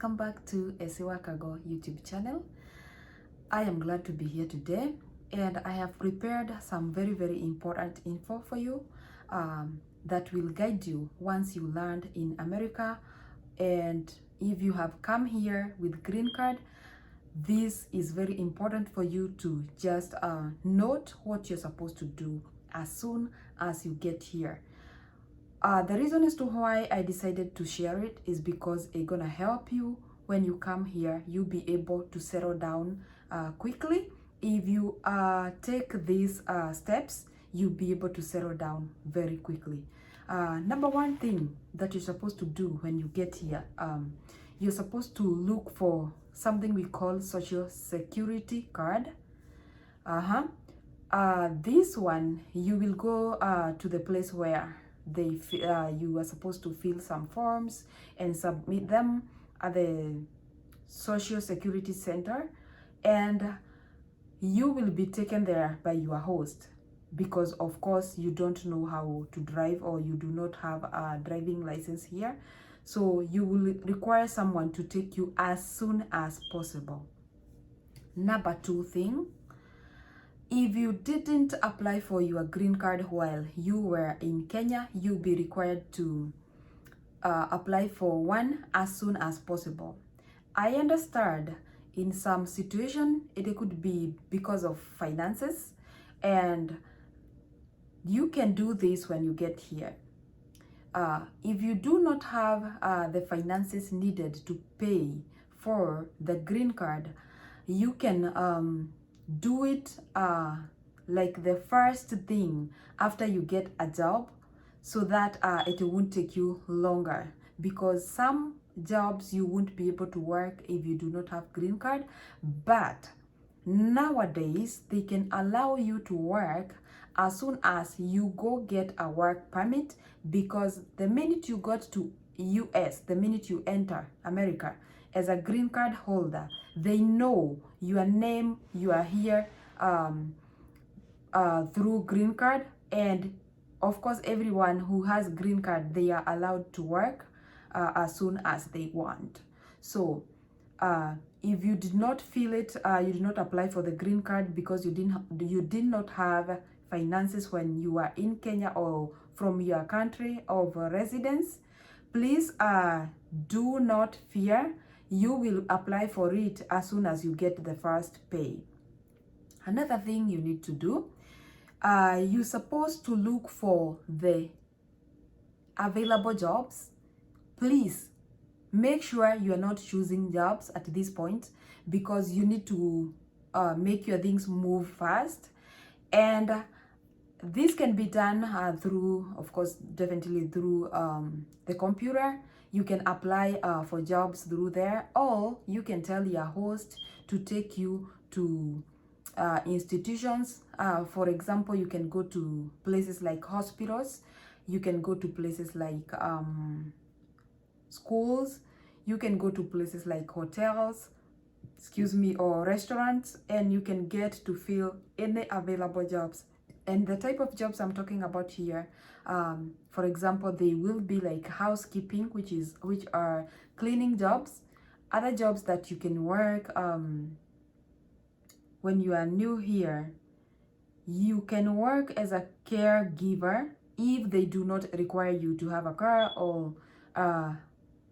welcome back to Esiwa Kago YouTube channel. I am glad to be here today, and I have prepared some very important info for you that will guide you once you land in America. And if you have come here with green card, this is very important for you to just note what you're supposed to do as soon as you get here. The reason as to why I decided to share it is because it's gonna help you when you come here. You'll be able to settle down quickly. If you take these steps, you'll be able to settle down very quickly. Number one thing that you're supposed to do when you get here, you're supposed to look for something we call Social Security card. This one, you will go to the place where you are supposed to fill some forms and submit them at the Social Security Center, and you will be taken there by your host, because of course you don't know how to drive, or you do not have a driving license here, so you will require someone to take you as soon as possible. Number two thing, if you didn't apply for your green card while you were in Kenya, you'll be required to apply for one as soon as possible. I understand in some situation it could be because of finances, and you can do this when you get here. If you do not have the finances needed to pay for the green card, you can do it like the first thing after you get a job, so that it won't take you longer, because some jobs you won't be able to work if you do not have green card, but nowadays they can allow you to work as soon as you go get a work permit, because the minute you got to US, the minute you enter America as a green card holder, they know your name, you are here through green card, and of course everyone who has green card, they are allowed to work as soon as they want. So if you did not feel it, you did not apply for the green card because you did not have finances when you are in Kenya or from your country of residence, please do not fear. You will apply for it as soon as you get the first pay. Another thing you need to do, you're supposed to look for the available jobs. Please make sure you are not choosing jobs at this point, because you need to make your things move fast, and this can be done through, of course, definitely through the computer. You can apply for jobs through there, or you can tell your host to take you to institutions. For example, you can go to places like hospitals, you can go to places like schools, you can go to places like hotels, or restaurants, and you can get to fill any available jobs. And the type of jobs I'm talking about here, for example, they will be like housekeeping, which are cleaning jobs. Other jobs that you can work when you are new here, you can work as a caregiver if they do not require you to have a car or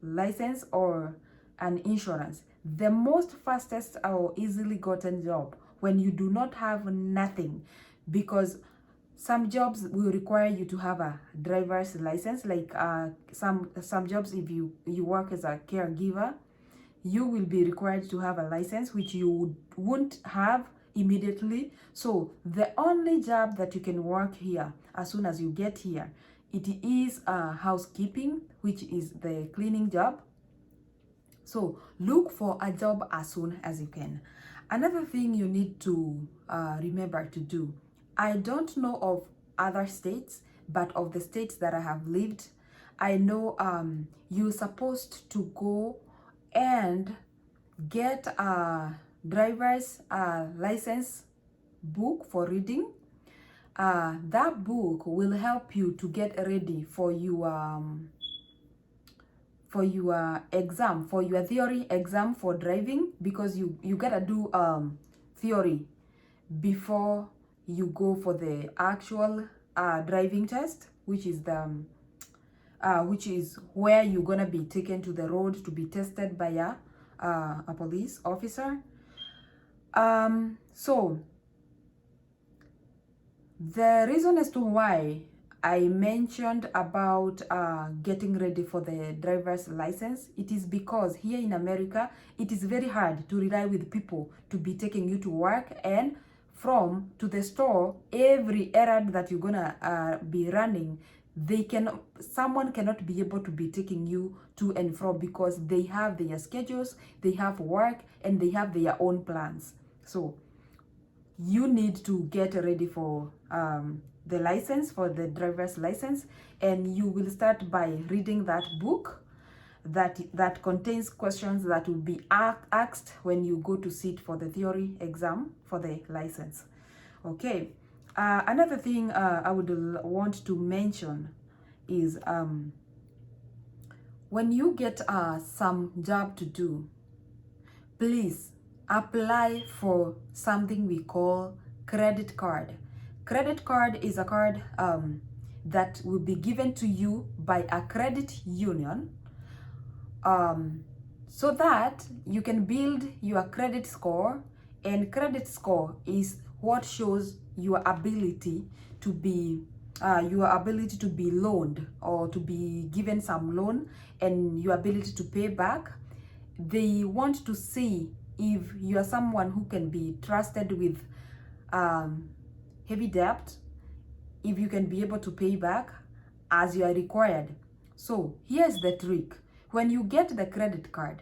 license or an insurance. The most fastest or easily gotten job when you do not have nothing, because some jobs will require you to have a driver's license, like some jobs, if you work as a caregiver, you will be required to have a license, which you won't have immediately. So the only job that you can work here as soon as you get here, it is housekeeping, which is the cleaning job. So look for a job as soon as you can. Another thing you need to remember to do, I don't know of other states, but of the states that I have lived, I know you're supposed to go and get a driver's license book for reading. That book will help you to get ready for your for your exam, for your theory exam for driving, because you gotta do theory before you go for the actual driving test, which is where you're gonna be taken to the road to be tested by a police officer. So the reason as to why I mentioned about getting ready for the driver's license, it is because here in America, it is very hard to rely with people to be taking you to work and from to the store. Every errand that you're gonna be running, someone cannot be able to be taking you to and from, because they have their schedules, they have work, and they have their own plans. So you need to get ready for the license, for the driver's license, and you will start by reading that book that contains questions that will be asked when you go to sit for the theory exam for the license. Okay, another thing I would want to mention is when you get some job to do, please apply for something we call credit card. Credit card is a card that will be given to you by a credit union, so that you can build your credit score. And credit score is what shows your ability to be loaned, or to be given some loan, and your ability to pay back. They want to see if you are someone who can be trusted with heavy debt, if you can be able to pay back as you are required. So here's the trick. When you get the credit card,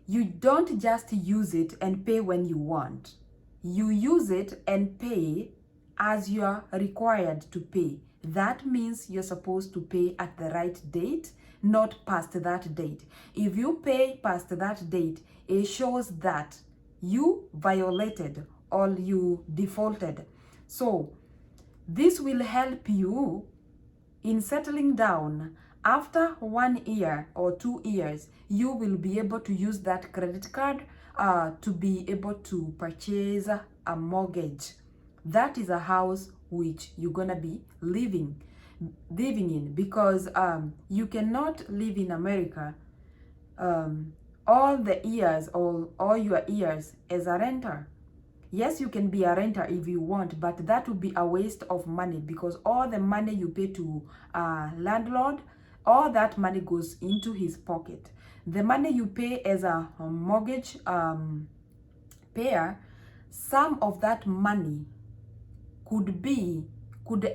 you don't just use it and pay when you want. You use it and pay as you are required to pay. That means you're supposed to pay at the right date, not past that date. If you pay past that date, it shows that you violated or you defaulted. So this will help you in settling down. After 1 year or 2 years, you will be able to use that credit card to be able to purchase a mortgage. That is a house which you're gonna be living in, because you cannot live in America all the years, all your years as a renter. Yes, you can be a renter if you want, but that would be a waste of money, because all the money you pay to a landlord, all that money goes into his pocket. The money you pay as a mortgage payer, some of that money could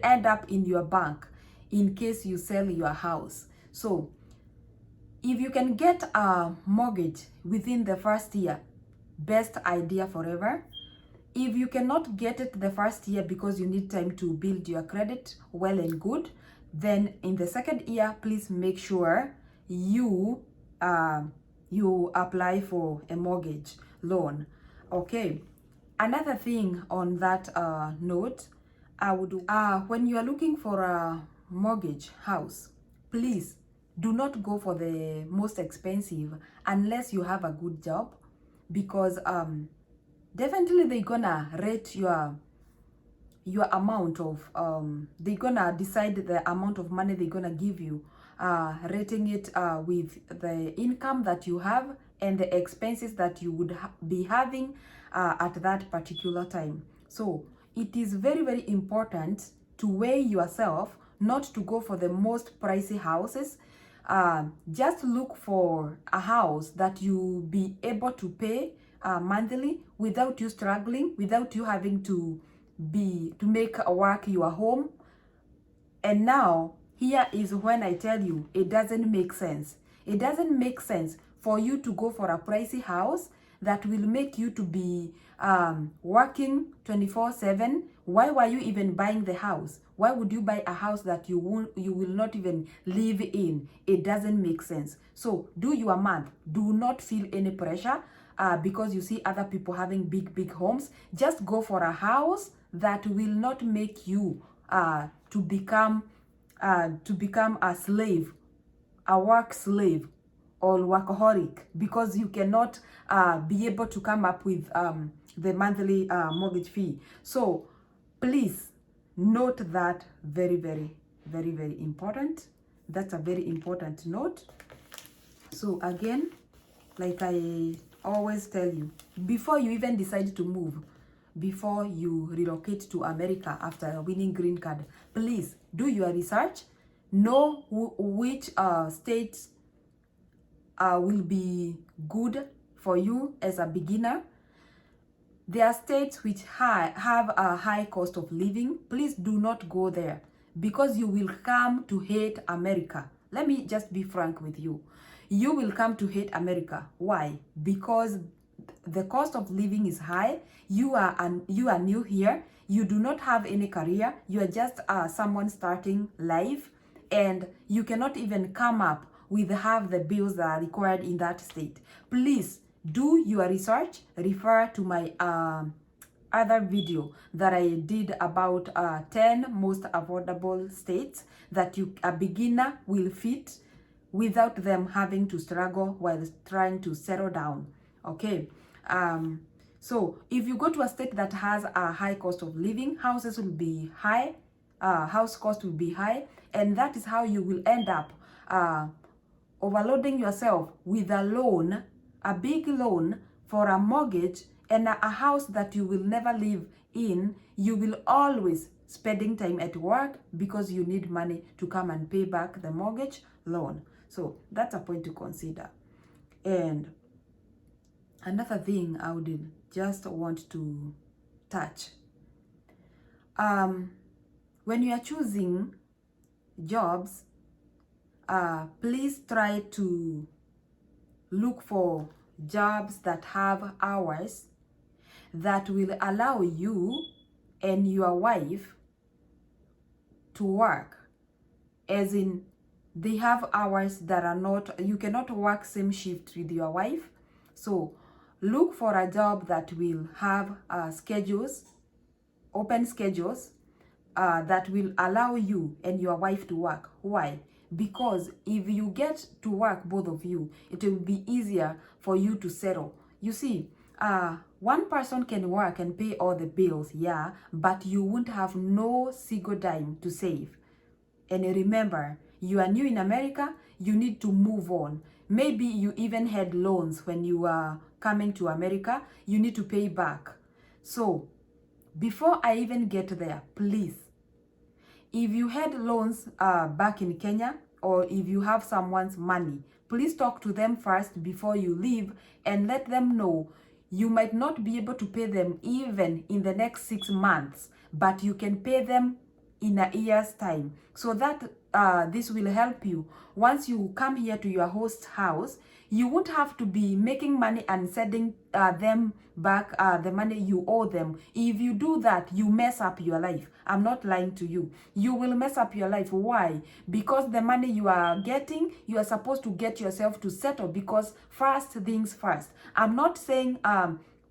end up in your bank in case you sell your house. So if you can get a mortgage within the first year, best idea forever. If you cannot get it the first year because you need time to build your credit, well and good, then in the second year, please make sure you apply for a mortgage loan. Okay, another thing on that note, when you are looking for a mortgage house, please do not go for the most expensive unless you have a good job, because definitely they're gonna rate your amount of they're gonna decide the amount of money they're gonna give you, rating it with the income that you have and the expenses that you would be having at that particular time. So it is very, very important to weigh yourself, not to go for the most pricey houses. Just look for a house that you be able to pay monthly without you struggling, without you having to make work your home. And now here is when I tell you it doesn't make sense. It doesn't make sense for you to go for a pricey house that will make you to be working 24/7. Why were you even buying the house? Why would you buy a house that you will not even live in? It doesn't make sense. So do your math. Do not feel any pressure because you see other people having big homes. Just go for a house that will not make you to become a slave, a work slave or workaholic, because you cannot be able to come up with the monthly mortgage fee. So please note that very, very, very, very important. That's a very important note. So again, like I always tell you, before you even decide to move, before you relocate to America after winning green card, please do your research. Know which states will be good for you as a beginner. There are states which have a high cost of living. Please do not go there, because you will come to hate America. Let me just be frank with you. You will come to hate America. Why? Because the cost of living is high. You are new here. You do not have any career. You are just someone starting life, and you cannot even come up with half the bills that are required in that state. Please do your research. Refer to my other video that I did about 10 most affordable states that a beginner will fit without them having to struggle while trying to settle down. Okay. So if you go to a state that has a high cost of living, houses will be high, house cost will be high, and that is how you will end up overloading yourself with a loan, a big loan for a mortgage, and a house that you will never live in. You will always spending time at work because you need money to come and pay back the mortgage loan. So that's a point to consider. And another thing I would just want to touch. When you are choosing jobs, please try to look for jobs that have hours that will allow you and your wife to work. As in, they have hours that are not, you cannot work same shift with your wife. So look for a job that will have schedules, open schedules, that will allow you and your wife to work. Why? Because if you get to work, both of you, it will be easier for you to settle. You see, one person can work and pay all the bills, yeah, but you won't have no single dime to save. And remember, you are new in America, you need to move on. Maybe you even had loans when you were coming to America, you need to pay back. So before I even get there, please, if you had loans back in Kenya, or if you have someone's money, please talk to them first before you leave and let them know you might not be able to pay them even in the next 6 months, but you can pay them in a year's time, so that this will help you. Once you come here to your host house, you won't have to be making money and sending them back the money you owe them. If you do that, you mess up your life. I'm not lying to you. You will mess up your life. Why? Because the money you are getting, you are supposed to get yourself to settle, because first things first. I'm not saying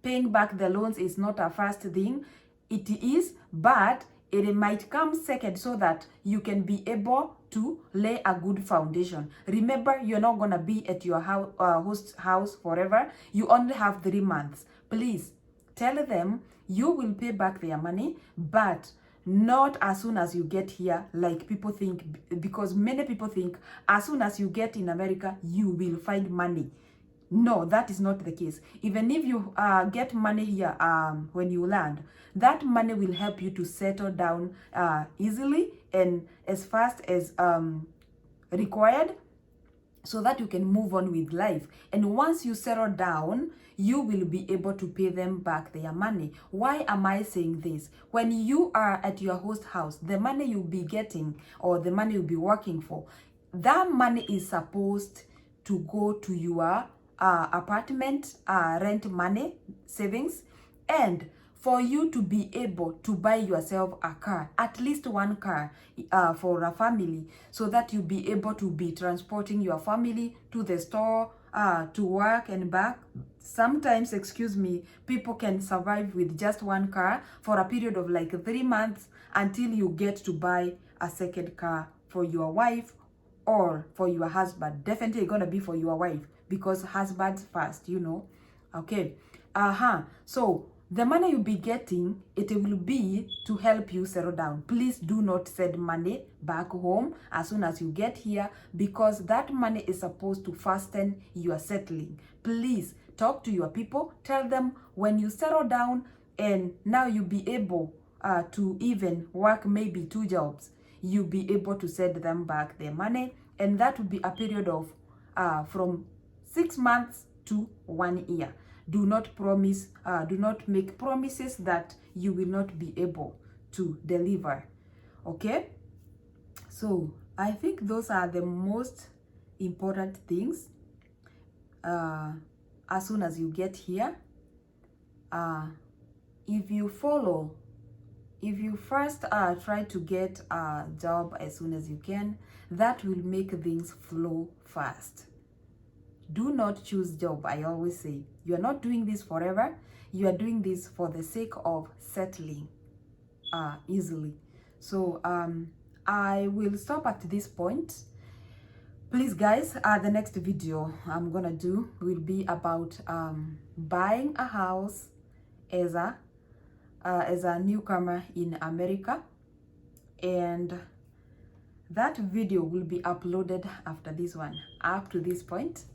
paying back the loans is not a first thing. It is, but it might come second, so that you can be able to lay a good foundation. Remember, you're not going to be at your host house forever. You only have 3 months. Please tell them you will pay back their money, but not as soon as you get here, like people think, because many people think as soon as you get in America, you will find money. No, that is not the case. Even if you get money here when you land, that money will help you to settle down easily and as fast as required, so that you can move on with life. And once you settle down, you will be able to pay them back their money. Why am I saying this? When you are at your host house, the money you'll be getting, or the money you'll be working for, that money is supposed to go to your apartment rent money, savings, and for you to be able to buy yourself a car, at least one car for a family, so that you be able to be transporting your family to the store, to work and back. Sometimes, excuse me, people can survive with just one car for a period of like 3 months until you get to buy a second car for your wife or for your husband. Definitely gonna be for your wife, because husband's first, you know. Okay. So the money you'll be getting, it will be to help you settle down. Please do not send money back home as soon as you get here, because that money is supposed to fasten your settling. Please talk to your people. Tell them when you settle down and now you'll be able to even work maybe 2 jobs, you'll be able to send them back their money. And that will be a period of from 6 months to 1 year. Do not make promises that you will not be able to deliver. Okay, so I think those are the most important things. As soon as you get here, if you first try to get a job as soon as you can, that will make things flow fast. Do not choose job. I always say, you are not doing this forever. You are doing this for the sake of settling easily. So I will stop at this point. Please guys, the next video I'm gonna do will be about buying a house as a newcomer in America, and that video will be uploaded after this one. Up to this point,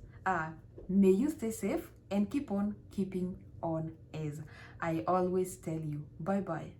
may you stay safe and keep on keeping on, as I always tell you. Bye bye.